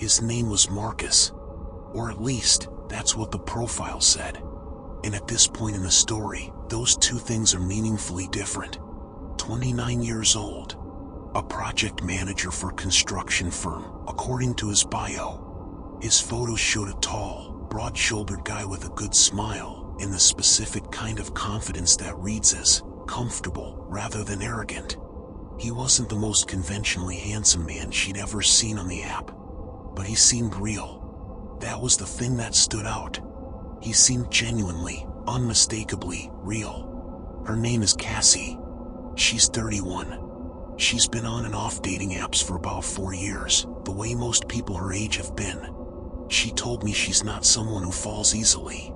His name was Marcus. Or at least, that's what the profile said. And at this point in the story, those two things are meaningfully different. 29 years old. A project manager for a construction firm, according to his bio. His photos showed a tall, broad-shouldered guy with a good smile, and the specific kind of confidence that reads as comfortable rather than arrogant. He wasn't the most conventionally handsome man she'd ever seen on the app, but he seemed real. That was the thing that stood out. He seemed genuinely, unmistakably real. Her name is Cassie. She's 31. She's been on and off dating apps for about 4 years, the way most people her age have been. She told me she's not someone who falls easily.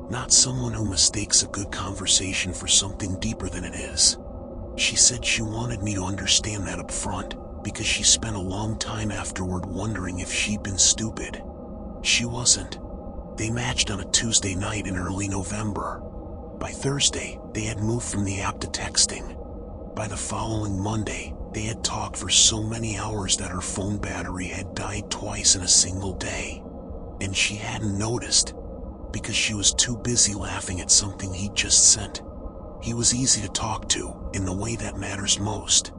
Not someone who mistakes a good conversation for something deeper than it is. She said she wanted me to understand that up front, because she spent a long time afterward wondering if she'd been stupid. She wasn't. They matched on a Tuesday night in early November. By Thursday, they had moved from the app to texting. By the following Monday, they had talked for so many hours that her phone battery had died twice in a single day. And she hadn't noticed, because she was too busy laughing at something he'd just sent. He was easy to talk to, in the way that matters most,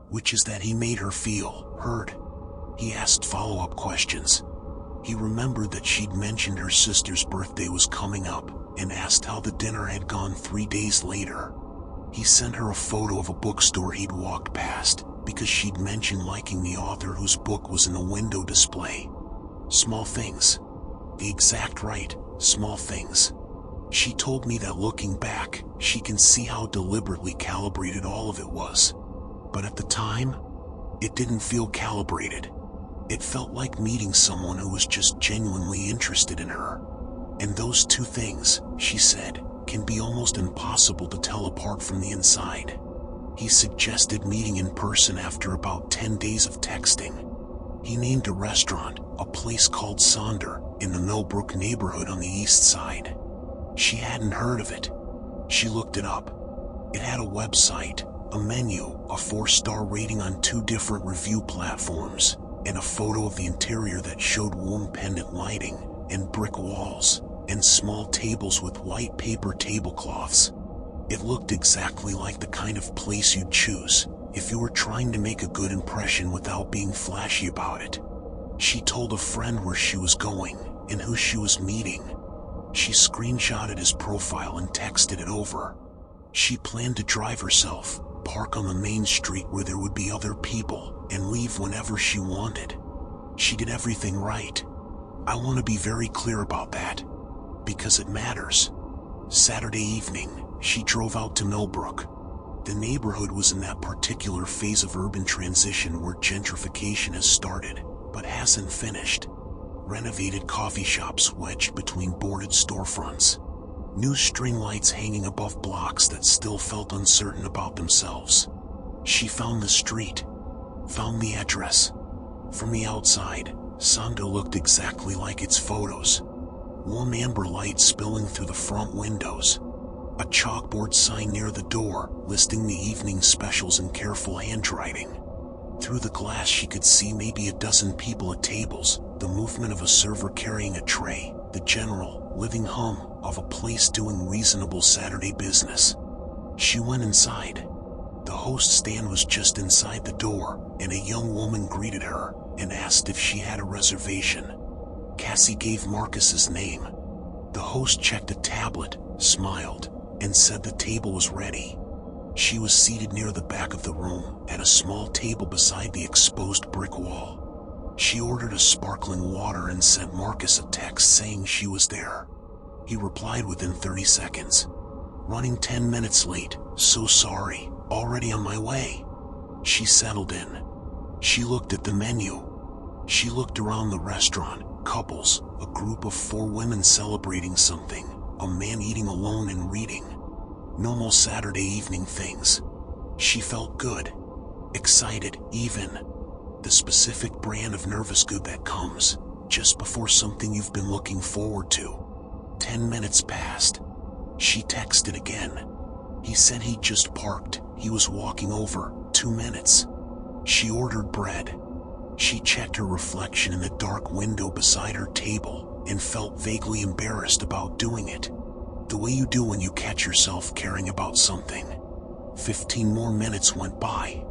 which is that he made her feel heard. He asked follow-up questions. He remembered that she'd mentioned her sister's birthday was coming up, and asked how the dinner had gone 3 days later. He sent her a photo of a bookstore he'd walked past, because she'd mentioned liking the author whose book was in a window display. Small things. The exact right, small things. She told me that looking back, she can see how deliberately calibrated all of it was. But at the time, it didn't feel calibrated. It felt like meeting someone who was just genuinely interested in her. And those two things, she said, can be almost impossible to tell apart from the inside. He suggested meeting in person after about 10 days of texting. He named a restaurant, a place called Sonder, in the Millbrook neighborhood on the east side. She hadn't heard of it. She looked it up. It had a website, a menu, a 4-star rating on 2 different review platforms, and a photo of the interior that showed warm pendant lighting, and brick walls, and small tables with white paper tablecloths. It looked exactly like the kind of place you'd choose if you were trying to make a good impression without being flashy about it. She told a friend where she was going and who she was meeting. She screenshotted his profile and texted it over. She planned to drive herself, park on the main street where there would be other people, and leave whenever she wanted. She did everything right. I want to be very clear about that, because it matters. Saturday evening, she drove out to Millbrook. The neighborhood was in that particular phase of urban transition where gentrification has started, but hasn't finished. Renovated coffee shops wedged between boarded storefronts. New string lights hanging above blocks that still felt uncertain about themselves. She found the street. Found the address. From the outside, Sando looked exactly like its photos. Warm amber light spilling through the front windows. A chalkboard sign near the door, listing the evening specials in careful handwriting. Through the glass she could see maybe a dozen people at tables, the movement of a server carrying a tray, the general, living hum of a place doing reasonable Saturday business. She went inside. The host stand was just inside the door, and a young woman greeted her and asked if she had a reservation. Cassie gave Marcus's name. The host checked a tablet, smiled, and said the table was ready. She was seated near the back of the room, at a small table beside the exposed brick wall. She ordered a sparkling water and sent Marcus a text saying she was there. He replied within 30 seconds. Running 10 minutes late, so sorry, already on my way. She settled in. She looked at the menu. She looked around the restaurant, couples, a group of 4 women celebrating something, a man eating alone and reading. Normal Saturday evening things. She felt good. Excited, even. The specific brand of nervous good that comes just before something you've been looking forward to. 10 minutes passed. She texted again. He said he'd just parked. He was walking over. 2 minutes. She ordered bread. She checked her reflection in the dark window beside her table and felt vaguely embarrassed about doing it. The way you do when you catch yourself caring about something. 15 more minutes went by.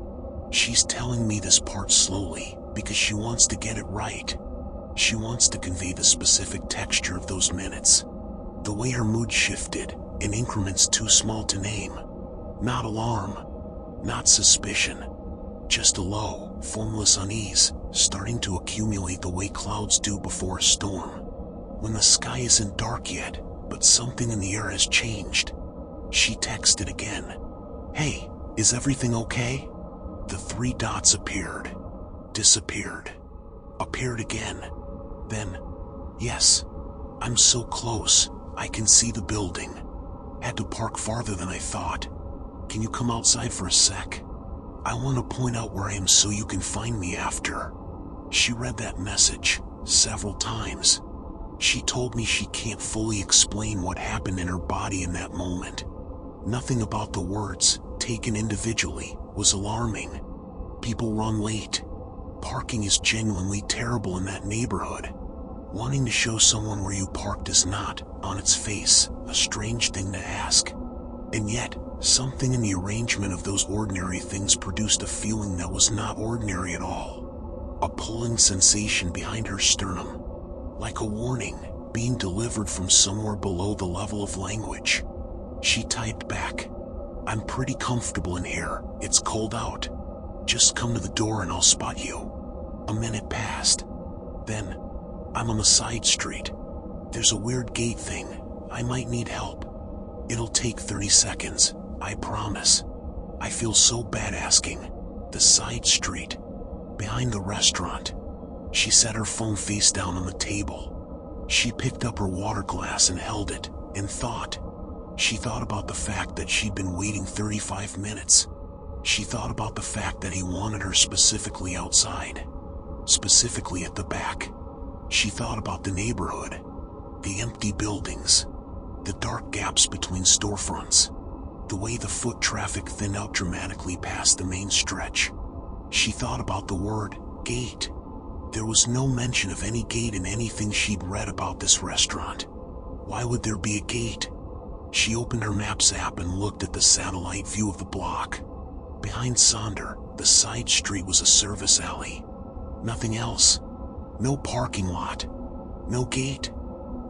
She's telling me this part slowly because she wants to get it right. She wants to convey the specific texture of those minutes. The way her mood shifted in increments too small to name. Not alarm, not suspicion, just a low, formless unease starting to accumulate the way clouds do before a storm. When the sky isn't dark yet, but something in the air has changed. She texted again. "Hey, is everything okay?" The 3 dots appeared, disappeared, appeared again. Then, "Yes, I'm so close, I can see the building. Had to park farther than I thought. Can you come outside for a sec? I want to point out where I am so you can find me after." She read that message several times. She told me she can't fully explain what happened in her body in that moment. Nothing about the words, taken individually, was alarming. People run late. Parking is genuinely terrible in that neighborhood. Wanting to show someone where you parked is not, on its face, a strange thing to ask. And yet, something in the arrangement of those ordinary things produced a feeling that was not ordinary at all. A pulling sensation behind her sternum. Like a warning, being delivered from somewhere below the level of language. She typed back, "I'm pretty comfortable in here, it's cold out. Just come to the door and I'll spot you." A minute passed. Then, "I'm on the side street. There's a weird gate thing, I might need help. It'll take 30 seconds, I promise." I feel so bad asking. The side street. Behind the restaurant. She set her phone face down on the table. She picked up her water glass and held it, and thought. She thought about the fact that she'd been waiting 35 minutes. She thought about the fact that he wanted her specifically outside. Specifically at the back. She thought about the neighborhood. The empty buildings. The dark gaps between storefronts. The way the foot traffic thinned out dramatically past the main stretch. She thought about the word, gate. There was no mention of any gate in anything she'd read about this restaurant. Why would there be a gate? She opened her Maps app and looked at the satellite view of the block. Behind Sonder, the side street was a service alley. Nothing else. No parking lot. No gate.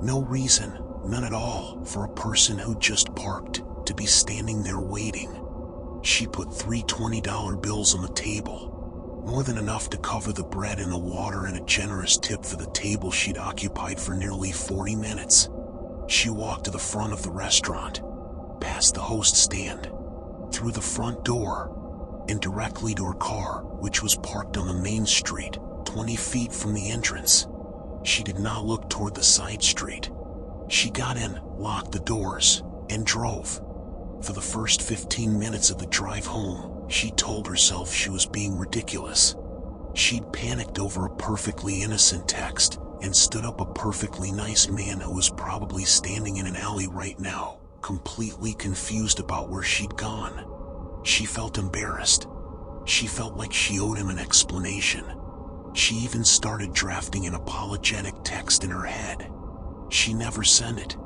No reason, none at all, for a person who just parked to be standing there waiting. She put 3 $20 bills on the table. More than enough to cover the bread and the water and a generous tip for the table she'd occupied for nearly 40 minutes. She walked to the front of the restaurant, past the host stand, through the front door, and directly to her car, which was parked on the main street, 20 feet from the entrance. She did not look toward the side street. She got in, locked the doors, and drove. For the first 15 minutes of the drive home, she told herself she was being ridiculous. She'd panicked over a perfectly innocent text and stood up a perfectly nice man who was probably standing in an alley right now, completely confused about where she'd gone. She felt embarrassed. She felt like she owed him an explanation. She even started drafting an apologetic text in her head. She never sent it.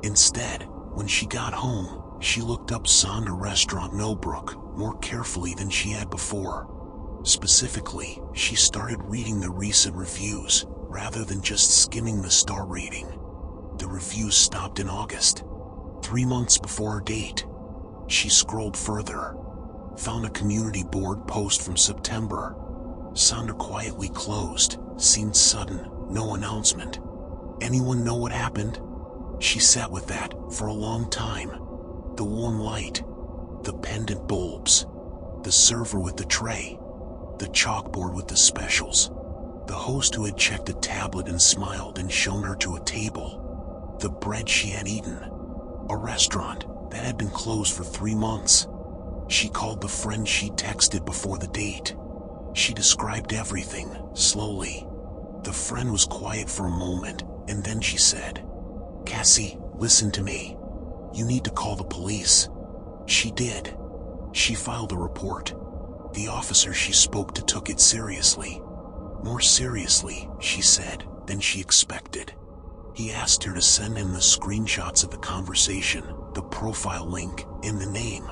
Instead, when she got home, she looked up Sonder Restaurant Millbrook more carefully than she had before. Specifically, she started reading the recent reviews rather than just skimming the star rating. The reviews stopped in August, 3 months before her date. She scrolled further, found a community board post from September. Sonder quietly closed, seemed sudden, no announcement. Anyone know what happened? She sat with that for a long time. The warm light, the pendant bulbs, the server with the tray, the chalkboard with the specials, the host who had checked a tablet and smiled and shown her to a table, the bread she had eaten, a restaurant that had been closed for 3 months. She called the friend she texted before the date. She described everything, slowly. The friend was quiet for a moment, and then she said, "Cassie, listen to me. You need to call the police." She did. She filed a report. The officer she spoke to took it seriously. More seriously, she said, than she expected. He asked her to send him the screenshots of the conversation, the profile link, and the name.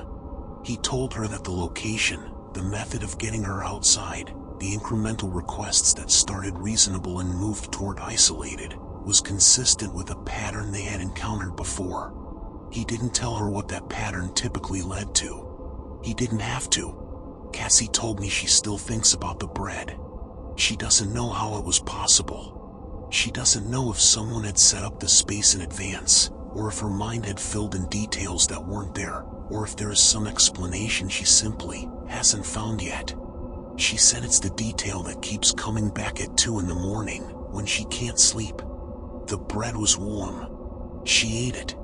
He told her that the location, the method of getting her outside, the incremental requests that started reasonable and moved toward isolated, was consistent with a pattern they had encountered before. He didn't tell her what that pattern typically led to. He didn't have to. Cassie told me she still thinks about the bread. She doesn't know how it was possible. She doesn't know if someone had set up the space in advance, or if her mind had filled in details that weren't there, or if there is some explanation she simply hasn't found yet. She said it's the detail that keeps coming back at 2 in the morning when she can't sleep. The bread was warm. She ate it,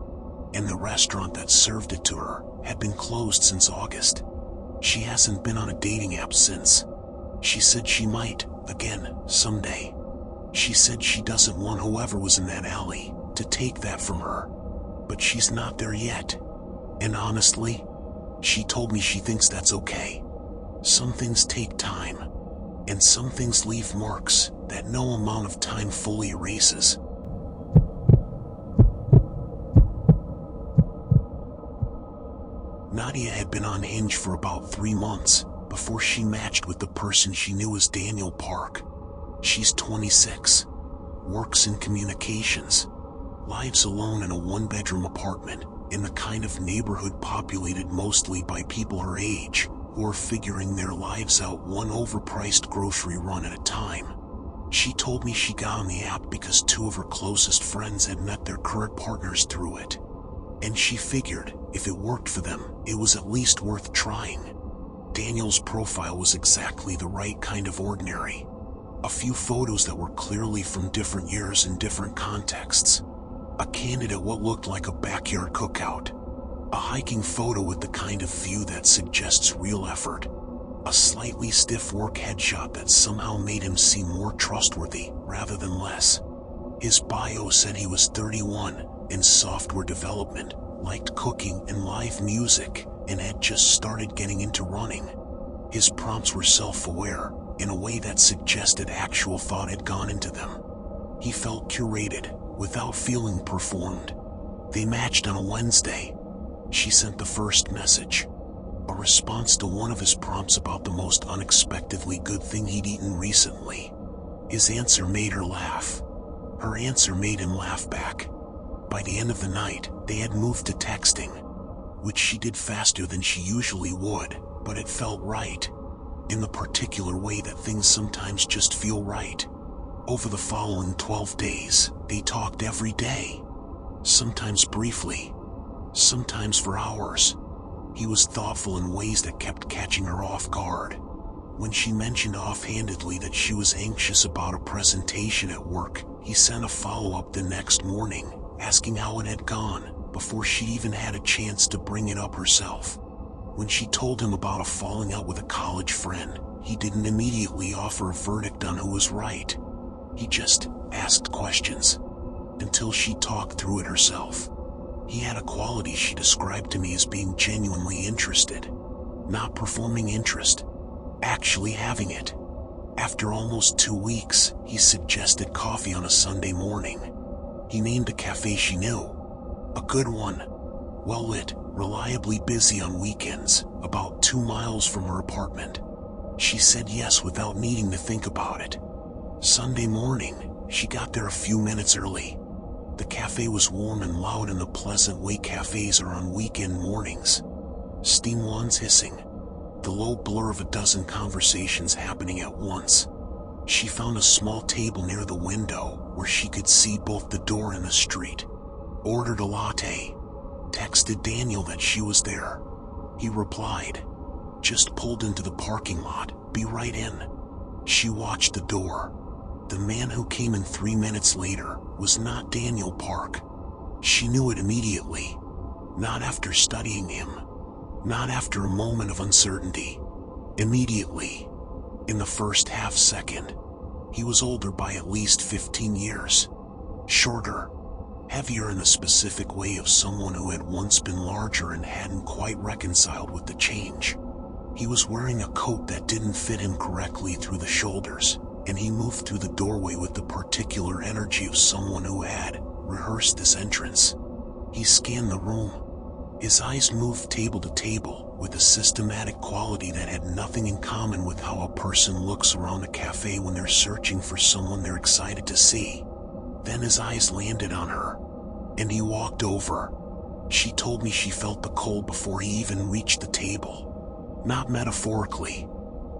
and the restaurant that served it to her had been closed since August. She hasn't been on a dating app since. She said she might, again, someday. She said she doesn't want whoever was in that alley to take that from her. But she's not there yet. And honestly, she told me she thinks that's okay. Some things take time, and some things leave marks that no amount of time fully erases. Nadia had been on Hinge for about 3 months before she matched with the person she knew as Daniel Park. She's 26, works in communications, lives alone in a 1-bedroom apartment in the kind of neighborhood populated mostly by people her age who are figuring their lives out one overpriced grocery run at a time. She told me she got on the app because 2 of her closest friends had met their current partners through it. And she figured, if it worked for them, it was at least worth trying. Daniel's profile was exactly the right kind of ordinary. A few photos that were clearly from different years in different contexts. A candid at what looked like a backyard cookout. A hiking photo with the kind of view that suggests real effort. A slightly stiff work headshot that somehow made him seem more trustworthy rather than less. His bio said he was 31, in software development, liked cooking and live music, and had just started getting into running. His prompts were self-aware, in a way that suggested actual thought had gone into them. He felt curated, without feeling performed. They matched on a Wednesday. She sent the first message, a response to one of his prompts about the most unexpectedly good thing he'd eaten recently. His answer made her laugh. Her answer made him laugh back. By the end of the night, they had moved to texting, which she did faster than she usually would, but it felt right. In the particular way that things sometimes just feel right. Over the following 12 days, they talked every day. Sometimes briefly, sometimes for hours. He was thoughtful in ways that kept catching her off guard. When she mentioned offhandedly that she was anxious about a presentation at work, he sent a follow-up the next morning, asking how it had gone, before she even had a chance to bring it up herself. When she told him about a falling out with a college friend, he didn't immediately offer a verdict on who was right. He just asked questions, until she talked through it herself. He had a quality she described to me as being genuinely interested. Not performing interest, actually having it. After almost 2 weeks, he suggested coffee on a Sunday morning. He named a cafe she knew. A good one. Well-lit, reliably busy on weekends, about 2 miles from her apartment. She said yes without needing to think about it. Sunday morning, she got there a few minutes early. The cafe was warm and loud in the pleasant way cafes are on weekend mornings. Steam wands hissing. The low blur of a dozen conversations happening at once. She found a small table near the window where she could see both the door and the street. Ordered a latte. Texted Daniel that she was there. He replied, "Just pulled into the parking lot, be right in." She watched the door. The man who came in 3 minutes later was not Daniel Park. She knew it immediately. Not after studying him. Not after a moment of uncertainty. Immediately. In the first half second. He was older by at least 15 years. Shorter. Heavier in the specific way of someone who had once been larger and hadn't quite reconciled with the change. He was wearing a coat that didn't fit him correctly through the shoulders, and he moved through the doorway with the particular energy of someone who had rehearsed this entrance. He scanned the room. His eyes moved table to table with a systematic quality that had nothing in common with how a person looks around a cafe when they're searching for someone they're excited to see. Then his eyes landed on her, and he walked over. She told me she felt the cold before he even reached the table. Not metaphorically.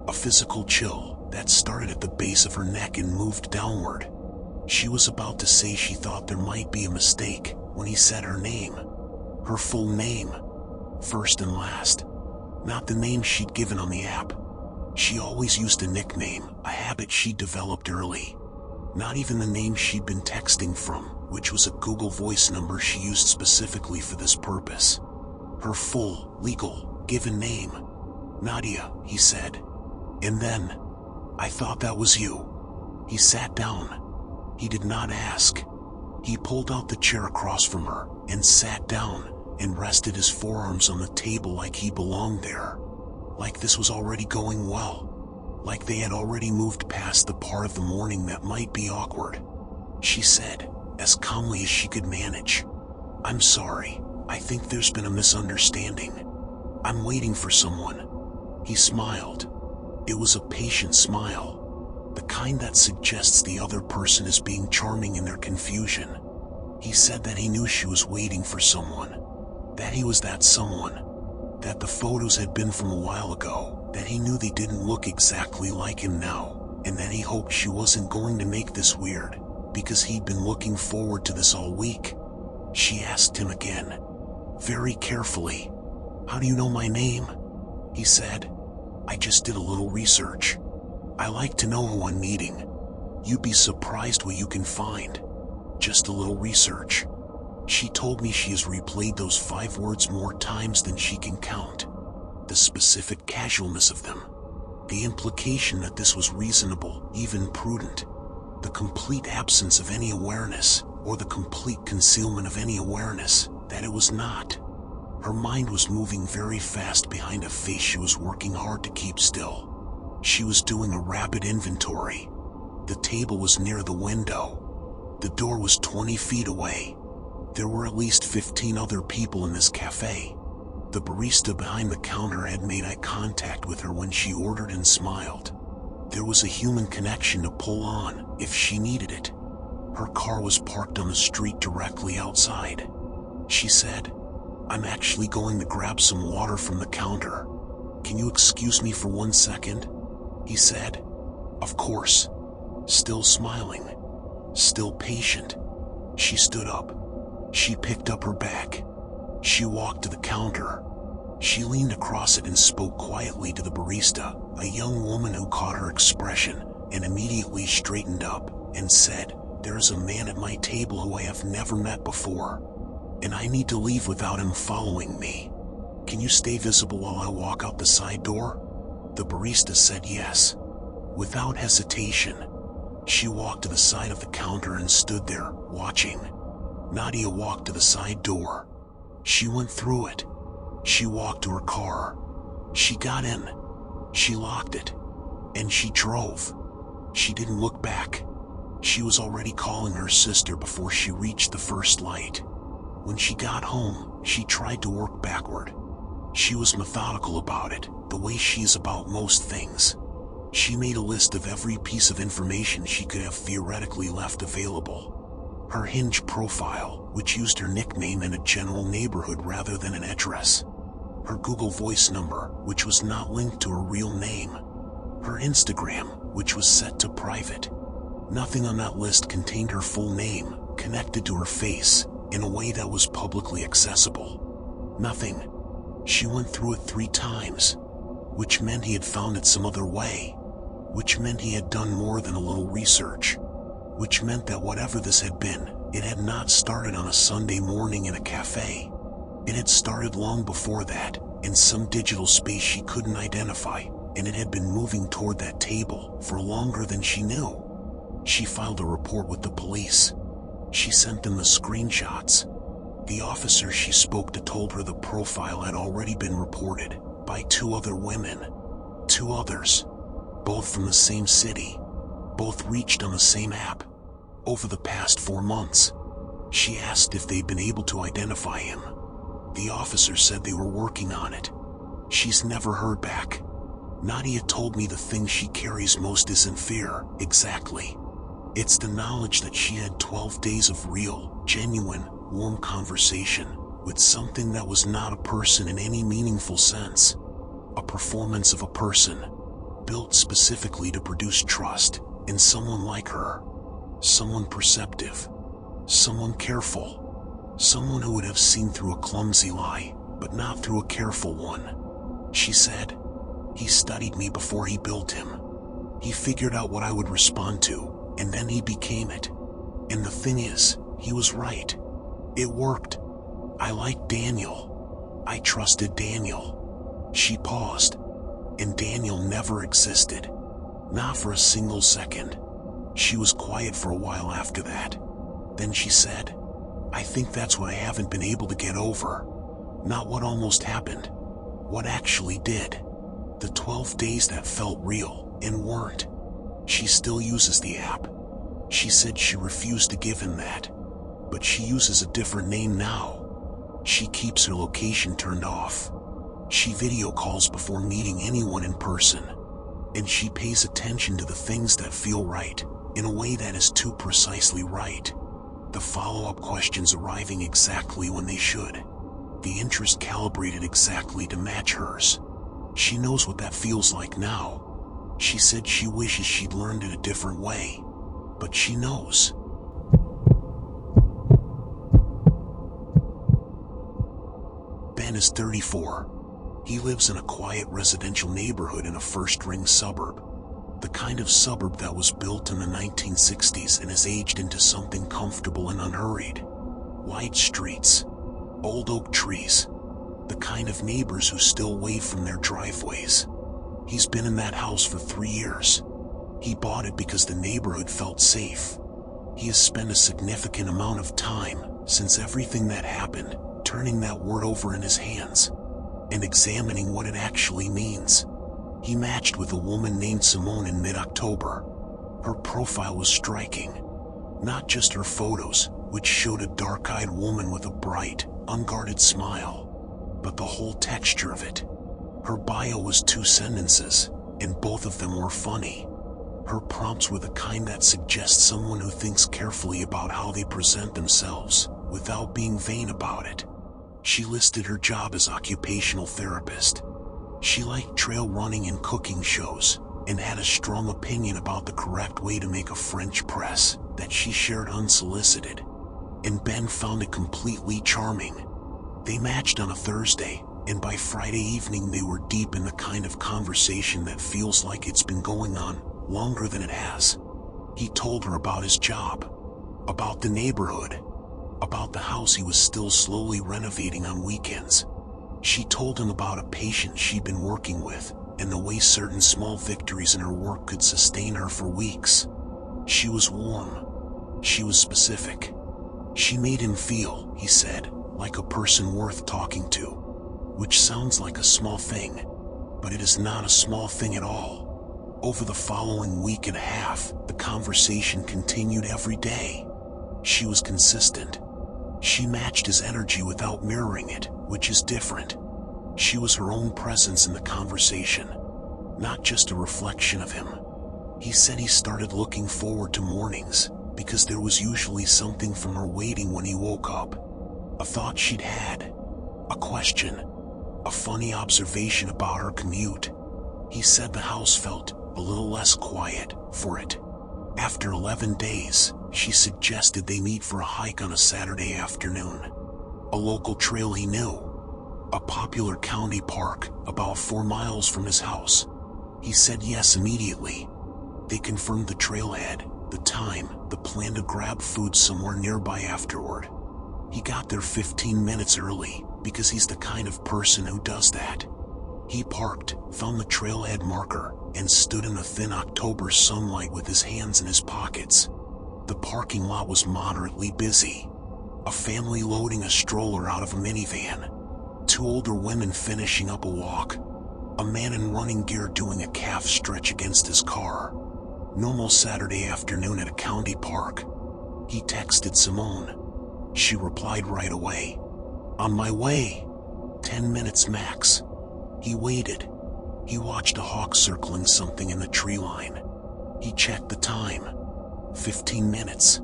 A physical chill that started at the base of her neck and moved downward. She was about to say she thought there might be a mistake when he said her name. Her full name. First and last. Not the name she'd given on the app. She always used a nickname, a habit she developed early. Not even the name she'd been texting from, which was a Google Voice number she used specifically for this purpose. Her full, legal, given name. Nadia, he said. And then, I thought that was you. He sat down. He did not ask. He pulled out the chair across from her and sat down and rested his forearms on the table like he belonged there. Like this was already going well. Like they had already moved past the part of the morning that might be awkward. She said, as calmly as she could manage, I'm sorry, I think there's been a misunderstanding. I'm waiting for someone. He smiled. It was a patient smile, the kind that suggests the other person is being charming in their confusion. He said that he knew she was waiting for someone, that he was that someone, that the photos had been from a while ago, that he knew they didn't look exactly like him now, and that he hoped she wasn't going to make this weird, because he'd been looking forward to this all week. She asked him again, very carefully, How do you know my name? He said, I just did a little research. I like to know who I'm meeting. You'd be surprised what you can find. Just a little research. She told me she has replayed those 5 words more times than she can count. The specific casualness of them. The implication that this was reasonable, even prudent. The complete absence of any awareness, or the complete concealment of any awareness, that it was not. Her mind was moving very fast behind a face she was working hard to keep still. She was doing a rapid inventory. The table was near the window. The door was 20 feet away. There were at least 15 other people in this cafe. The barista behind the counter had made eye contact with her when she ordered and smiled. There was a human connection to pull on if she needed it. Her car was parked on the street directly outside. She said, I'm actually going to grab some water from the counter. Can you excuse me for 1 second? He said. Of course. Still smiling. Still patient. She stood up. She picked up her bag. She walked to the counter. She leaned across it and spoke quietly to the barista, a young woman who caught her expression and immediately straightened up and said, There is a man at my table who I have never met before, and I need to leave without him following me. Can you stay visible while I walk out the side door? The barista said yes. Without hesitation, she walked to the side of the counter and stood there, watching. Nadia walked to the side door. She went through it. She walked to her car. She got in. She locked it. And she drove. She didn't look back. She was already calling her sister before she reached the first light. When she got home, she tried to work backward. She was methodical about it, the way she is about most things. She made a list of every piece of information she could have theoretically left available. Her Hinge profile, which used her nickname and a general neighborhood rather than an address. Her Google Voice number, which was not linked to her real name. Her Instagram, which was set to private. Nothing on that list contained her full name, connected to her face, in a way that was publicly accessible. Nothing. She went through it 3 times, which meant he had found it some other way, which meant he had done more than a little research, which meant that whatever this had been, it had not started on a Sunday morning in a cafe. It had started long before that, in some digital space she couldn't identify, and it had been moving toward that table for longer than she knew. She filed a report with the police. She sent them the screenshots. The officer she spoke to told her the profile had already been reported by 2 other women. 2 others. Both from the same city. both reached on the same app. Over the past 4 months, she asked if they'd been able to identify him. The officer said they were working on it. She's never heard back. Nadia told me the thing she carries most isn't fear, exactly. It's the knowledge that she had 12 days of real, genuine, warm conversation with something that was not a person in any meaningful sense. A performance of a person, built specifically to produce trust in someone like her. Someone perceptive. Someone careful. Someone who would have seen through a clumsy lie, but not through a careful one. She said, "He studied me before he built him. He figured out what I would respond to, and then he became it. And the thing is, he was right. It worked. I liked Daniel. I trusted Daniel." She paused, and Daniel never existed. Not for a single second. She was quiet for a while after that. Then she said, "I think that's what I haven't been able to get over. Not what almost happened. What actually did. The 12 days that felt real and weren't." She still uses the app. She said she refused to give him that, but she uses a different name now. She keeps her location turned off. She video calls before meeting anyone in person, and she pays attention to the things that feel right, in a way that is too precisely right. The follow-up questions arriving exactly when they should. The interest calibrated exactly to match hers. She knows what that feels like now. She said she wishes she'd learned it a different way, but she knows. Ben is 34. He lives in a quiet residential neighborhood in a first-ring suburb. The kind of suburb that was built in the 1960s and has aged into something comfortable and unhurried. Wide streets, old oak trees, the kind of neighbors who still wave from their driveways. He's been in that house for 3 years. He bought it because the neighborhood felt safe. He has spent a significant amount of time, since everything that happened, turning that word over in his hands and examining what it actually means. He matched with a woman named Simone in mid-October. Her profile was striking. Not just her photos, which showed a dark-eyed woman with a bright, unguarded smile, but the whole texture of it. Her bio was 2 sentences, and both of them were funny. Her prompts were the kind that suggest someone who thinks carefully about how they present themselves, without being vain about it. She listed her job as occupational therapist. She liked trail running and cooking shows, and had a strong opinion about the correct way to make a French press that she shared unsolicited. And Ben found it completely charming. They matched on a Thursday, and by Friday evening they were deep in the kind of conversation that feels like it's been going on longer than it has. He told her about his job, about the neighborhood, about the house he was still slowly renovating on weekends. She told him about a patient she'd been working with, and the way certain small victories in her work could sustain her for weeks. She was warm. She was specific. She made him feel, he said, like a person worth talking to. Which sounds like a small thing, but it is not a small thing at all. Over the following week and a half, the conversation continued every day. She was consistent. She matched his energy without mirroring it, which is different. She was her own presence in the conversation, not just a reflection of him. He said he started looking forward to mornings, because there was usually something from her waiting when he woke up. A thought she'd had, a question, a funny observation about her commute. He said the house felt a little less quiet for it. After 11 days, she suggested they meet for a hike on a Saturday afternoon. A local trail he knew. A popular county park about 4 miles from his house. He said yes immediately. They confirmed the trailhead, the time, the plan to grab food somewhere nearby afterward. He got there 15 minutes early, because he's the kind of person who does that. He parked, found the trailhead marker, and stood in the thin October sunlight with his hands in his pockets. The parking lot was moderately busy. A family loading a stroller out of a minivan. 2 older women finishing up a walk. A man in running gear doing a calf stretch against his car. Normal Saturday afternoon at a county park. He texted Simone. She replied right away. On my way. 10 minutes max. He waited. He watched a hawk circling something in the tree line. He checked the time. 15 minutes.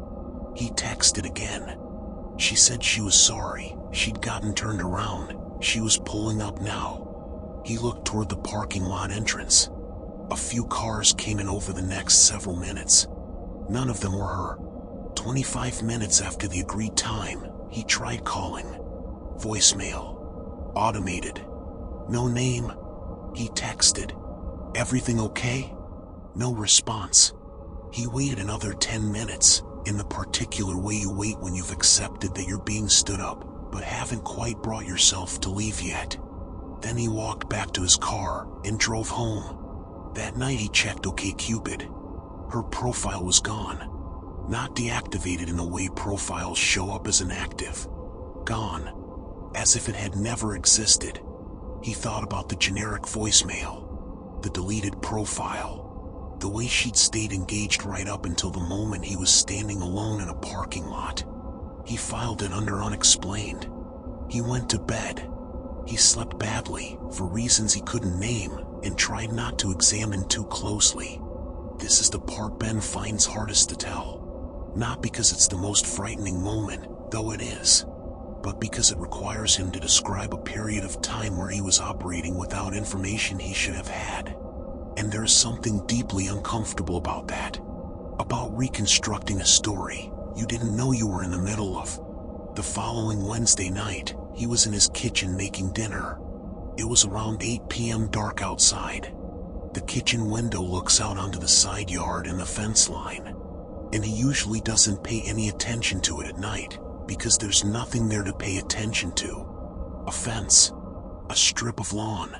He texted again. She said she was sorry. She'd gotten turned around. She was pulling up now. He looked toward the parking lot entrance. A few cars came in over the next several minutes. None of them were her. 25 minutes after the agreed time, he tried calling. Voicemail. Automated. No name. He texted. Everything okay? No response. He waited another 10 minutes, in the particular way you wait when you've accepted that you're being stood up, but haven't quite brought yourself to leave yet. Then he walked back to his car and drove home. That night he checked OkCupid. Her profile was gone. Not deactivated in the way profiles show up as inactive. Gone. As if it had never existed. He thought about the generic voicemail. The deleted profile. The way she'd stayed engaged right up until the moment he was standing alone in a parking lot. He filed it under unexplained. He went to bed. He slept badly, for reasons he couldn't name, and tried not to examine too closely. This is the part Ben finds hardest to tell. Not because it's the most frightening moment, though it is, but because it requires him to describe a period of time where he was operating without information he should have had. And there is something deeply uncomfortable about that. About reconstructing a story you didn't know you were in the middle of. The following Wednesday night, he was in his kitchen making dinner. It was around 8 p.m. dark outside. The kitchen window looks out onto the side yard and the fence line. And he usually doesn't pay any attention to it at night, because there's nothing there to pay attention to. A fence. A strip of lawn.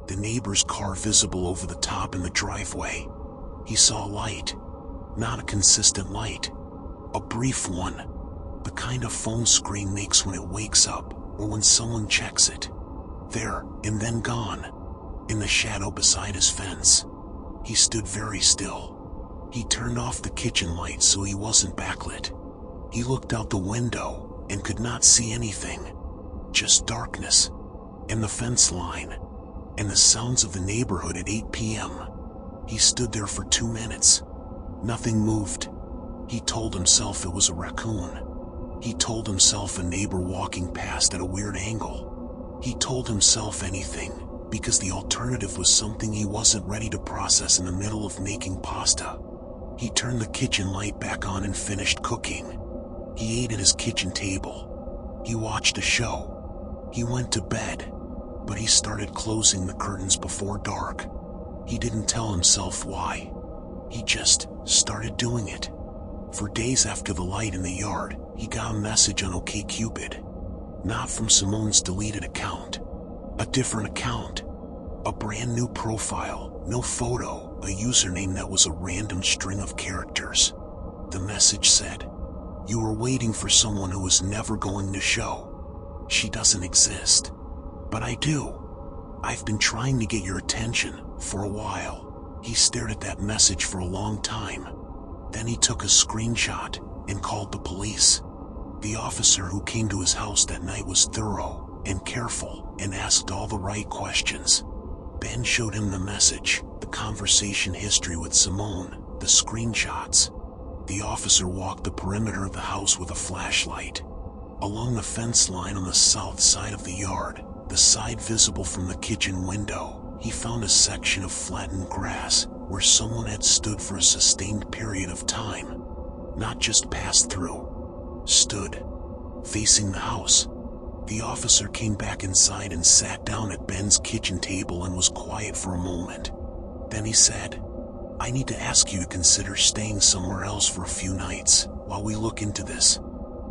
The neighbor's car visible over the top in the driveway. He saw a light. Not a consistent light. A brief one. The kind a phone screen makes when it wakes up, or when someone checks it. There, and then gone. In the shadow beside his fence. He stood very still. He turned off the kitchen light so he wasn't backlit. He looked out the window, and could not see anything. Just darkness. And the fence line. And the sounds of the neighborhood at 8 p.m. He stood there for 2 minutes. Nothing moved. He told himself it was a raccoon. He told himself a neighbor walking past at a weird angle. He told himself anything, because the alternative was something he wasn't ready to process in the middle of making pasta. He turned the kitchen light back on and finished cooking. He ate at his kitchen table. He watched a show. He went to bed, but he started closing the curtains before dark. He didn't tell himself why. He just started doing it. For days after the light in the yard, he got a message on OkCupid. Not from Simone's deleted account. A different account. A brand new profile, no photo, a username that was a random string of characters. The message said, "You were waiting for someone who was never going to show. She doesn't exist. But I do. I've been trying to get your attention for a while." He stared at that message for a long time. Then he took a screenshot and called the police. The officer who came to his house that night was thorough and careful and asked all the right questions. Ben showed him the message, the conversation history with Simone, the screenshots. The officer walked the perimeter of the house with a flashlight. Along the fence line on the south side of the yard, the side visible from the kitchen window, he found a section of flattened grass where someone had stood for a sustained period of time. Not just passed through. Stood. Facing the house. The officer came back inside and sat down at Ben's kitchen table and was quiet for a moment. Then he said, "I need to ask you to consider staying somewhere else for a few nights while we look into this."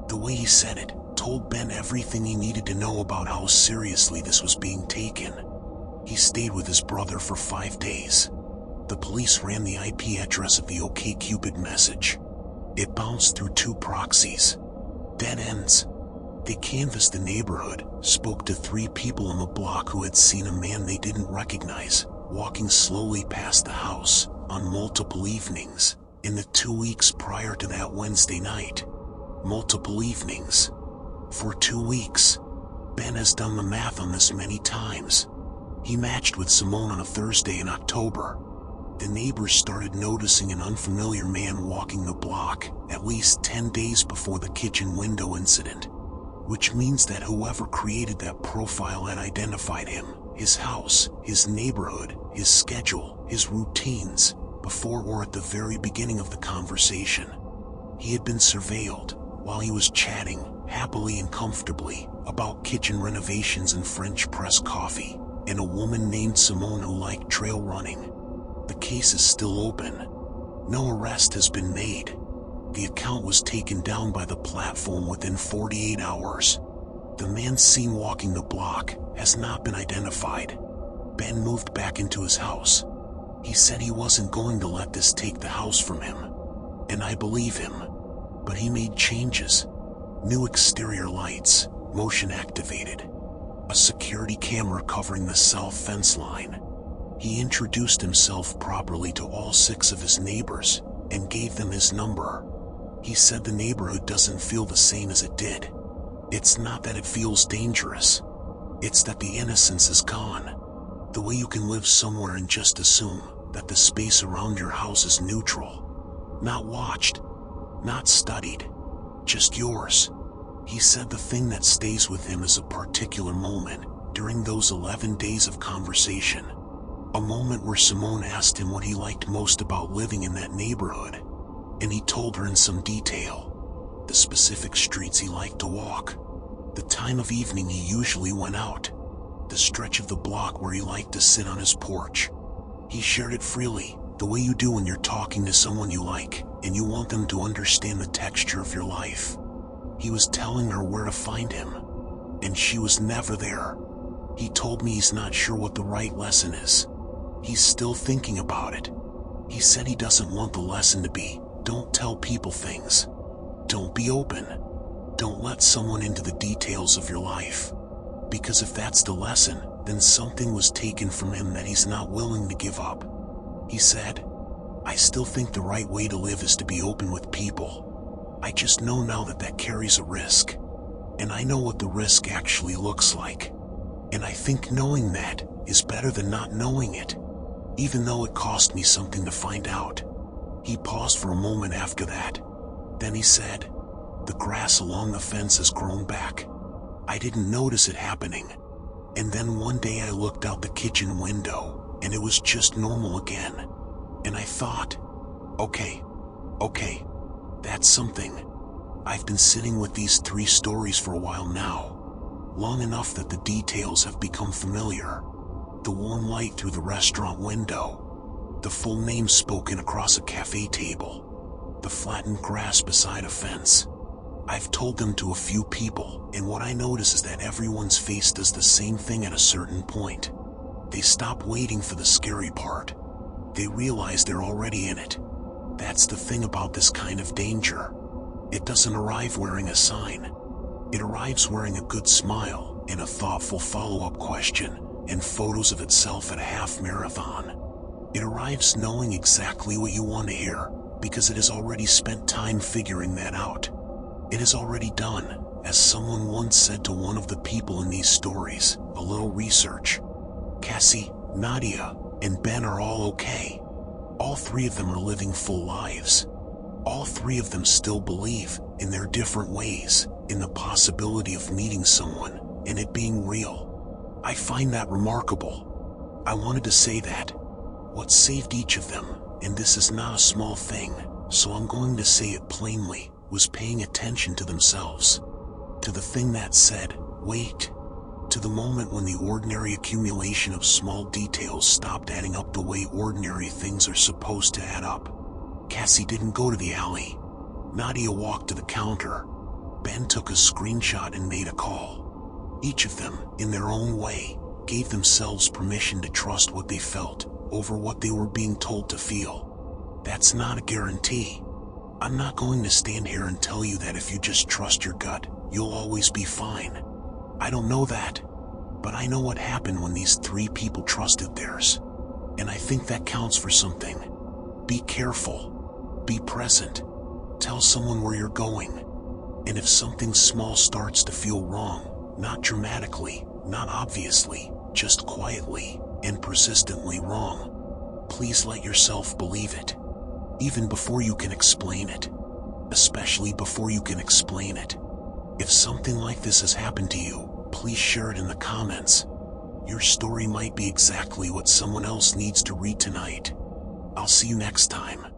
The way he said it told Ben everything he needed to know about how seriously this was being taken. He stayed with his brother for 5 days. The police ran the IP address of the OkCupid message. It bounced through 2 proxies. Dead ends. They canvassed the neighborhood, spoke to 3 people on the block who had seen a man they didn't recognize, walking slowly past the house, on multiple evenings in the 2 weeks prior to that Wednesday night. Multiple evenings. For 2 weeks. Ben has done the math on this many times. He matched with Simone on a Thursday in October. The neighbors started noticing an unfamiliar man walking the block at least 10 days before the kitchen window incident, which means that whoever created that profile had identified him, his house, his neighborhood, his schedule, his routines, before or at the very beginning of the conversation. He had been surveilled while he was chatting happily and comfortably about kitchen renovations and French press coffee, and a woman named Simone who liked trail running. The case is still open. No arrest has been made. The account was taken down by the platform within 48 hours. The man seen walking the block has not been identified. Ben moved back into his house. He said he wasn't going to let this take the house from him. And I believe him. But he made changes. New exterior lights, motion activated. A security camera covering the south fence line. He introduced himself properly to all 6 of his neighbors and gave them his number. He said the neighborhood doesn't feel the same as it did. It's not that it feels dangerous. It's that the innocence is gone. The way you can live somewhere and just assume that the space around your house is neutral. Not watched. Not studied. Just yours. He said the thing that stays with him is a particular moment during those 11 days of conversation. A moment where Simone asked him what he liked most about living in that neighborhood, and he told her in some detail. The specific streets he liked to walk, the time of evening he usually went out, the stretch of the block where he liked to sit on his porch. He shared it freely, the way you do when you're talking to someone you like, and you want them to understand the texture of your life. He was telling her where to find him, and she was never there. He told me he's not sure what the right lesson is. He's still thinking about it. He said he doesn't want the lesson to be, don't tell people things. Don't be open. Don't let someone into the details of your life. Because if that's the lesson, then something was taken from him that he's not willing to give up. He said, I still think the right way to live is to be open with people. I just know now that that carries a risk. And I know what the risk actually looks like. And I think knowing that is better than not knowing it. Even though it cost me something to find out. He paused for a moment after that. Then he said, the grass along the fence has grown back. I didn't notice it happening. And then one day I looked out the kitchen window, and it was just normal again. And I thought, okay, that's something. I've been sitting with these 3 stories for a while now. Long enough that the details have become familiar. The warm light through the restaurant window. The full name spoken across a cafe table. The flattened grass beside a fence. I've told them to a few people, and what I notice is that everyone's face does the same thing at a certain point. They stop waiting for the scary part. They realize they're already in it. That's the thing about this kind of danger. It doesn't arrive wearing a sign. It arrives wearing a good smile and a thoughtful follow-up question and photos of itself at a half marathon. It arrives knowing exactly what you want to hear because it has already spent time figuring that out. It has already done, as someone once said to one of the people in these stories, a little research. Cassie, Nadia, and Ben are all okay. All 3 of them are living full lives. All 3 of them still believe, in their different ways, in the possibility of meeting someone and it being real. I find that remarkable. I wanted to say that. What saved each of them, and this is not a small thing, so I'm going to say it plainly, was paying attention to themselves. To the thing that said, wait. To the moment when the ordinary accumulation of small details stopped adding up the way ordinary things are supposed to add up. Cassie didn't go to the alley. Nadia walked to the counter. Ben took a screenshot and made a call. Each of them, in their own way, gave themselves permission to trust what they felt over what they were being told to feel. That's not a guarantee. I'm not going to stand here and tell you that if you just trust your gut, you'll always be fine. I don't know that. But I know what happened when these 3 people trusted theirs. And I think that counts for something. Be careful. Be present. Tell someone where you're going. And if something small starts to feel wrong, not dramatically, not obviously, just quietly and persistently wrong, please let yourself believe it. Even before you can explain it. Especially before you can explain it. If something like this has happened to you, please share it in the comments. Your story might be exactly what someone else needs to read tonight. I'll see you next time.